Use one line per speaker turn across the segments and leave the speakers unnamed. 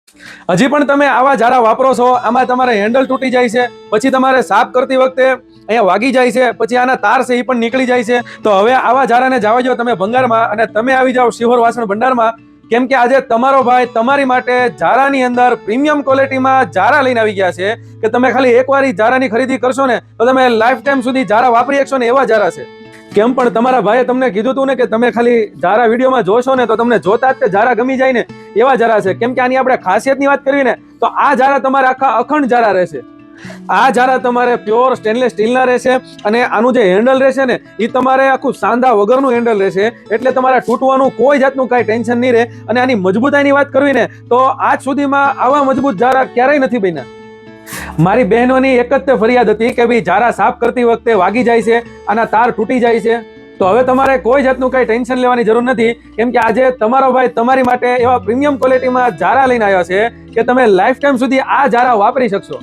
હજી પણ તમે આવા જારા વાપરો છો, આમાં તમારે હેન્ડલ તૂટી જાય છે, પછી તમારે સાફ કરતી વખતે અહીંયા વાગી જાય છે, પછી આના તાર છે એ પણ નીકળી જાય છે, તો હવે આવા જારાને જવા દો તમે ભંગારમાં અને તમે આવી જાઓ શિહોર વાસણ ભંડારમાં. કેમ કે આજે તમારો ભાઈ તમારી માટે જારાની અંદર પ્રીમિયમ ક્વોલિટીમાં જારા લઈને આવી ગયા છે કે તમે ખાલી એકવાર જારાની ખરીદી કરશો ને તો તમે લાઈફ ટાઈમ સુધી જારા વાપરી શકશો ને એવા જારા છે. કેમ પણ તમારા ભાઈએ તમને કીધું હતું ને કે તમે ખાલી જારા વિડીયોમાં જોશો ને તો તમને જોતા જ તે જારા ગમી જાય ને એવા જારા છે. કેમ કે આની આપણે ખાસિયતની વાત કરવી ને તો આ જારા તમારે આખા અખંડ જારા રહેશે. આ જારા તમારે પ્યોર સ્ટેનલેસ સ્ટીલના રહેશે અને આનું જે હેન્ડલ રહેશે ને એ તમારે આખું સાંધા વગરનું હેન્ડલ રહેશે, એટલે તમારે તૂટવાનું કોઈ જાતનું કાંઈ ટેન્શન નહીં રહે. અને આની મજબૂતાઈની વાત કરવી ને તો આજ સુધીમાં આવા મજબૂત જારા ક્યારેય નથી બન્યા. મારી બહેનોની એક જ ફરિયાદ હતી કે ભાઈ જારા સાફ કરતી વખતે વાગી જાય છે, આના તાર તૂટી જાય છે. તો હવે તમારે કોઈ જાતનું કઈ ટેન્શન લેવાની જરૂર નથી, કેમ કે આજે તમારો ભાઈ તમારી માટે એવા પ્રીમિયમ ક્વોલિટીમાં જારા લઈને આવ્યા છે કે તમે લાઈફ ટાઈમ સુધી આ જારા વાપરી શકશો.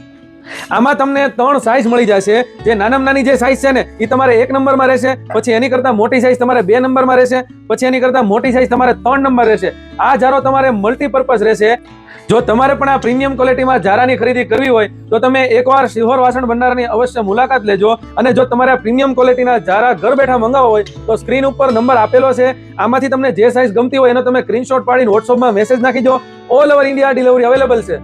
આમાં તમને 3 સાઇઝ મળી જશે. જે નાનામાં નાની જે સાઇઝ છે ને એ તમારે 1 નંબરમાં રહેશે, પછી એની કરતા મોટી સાઇઝ તમારે 2 નંબરમાં રહેશે, પછી એની કરતા મોટી સાઇઝ તમારે 3 નંબર રહેશે. આ જારો તમારે મલ્ટીપર્પઝ રહેશે. જો તમારે પણ આ પ્રીમિયમ ક્વોલિટીમાં જારાની ખરીદી કરવી હોય તો તમે એકવાર શિહોર વાસણ ભંડારની અવશ્ય મુલાકાત લેજો. અને જો તમારે આ પ્રીમિયમ ક્વોલિટીના જારા ઘર બેઠા મંગાવવા હોય તો સ્ક્રીન ઉપર નંબર આપેલો છે, આમાંથી તમને જે સાઇઝ ગમતી હોય એનો તમે સ્ક્રીનશોટ પાડીને વોટ્સઅપમાં મેસેજ નાખી દો. All over India delivery available છે.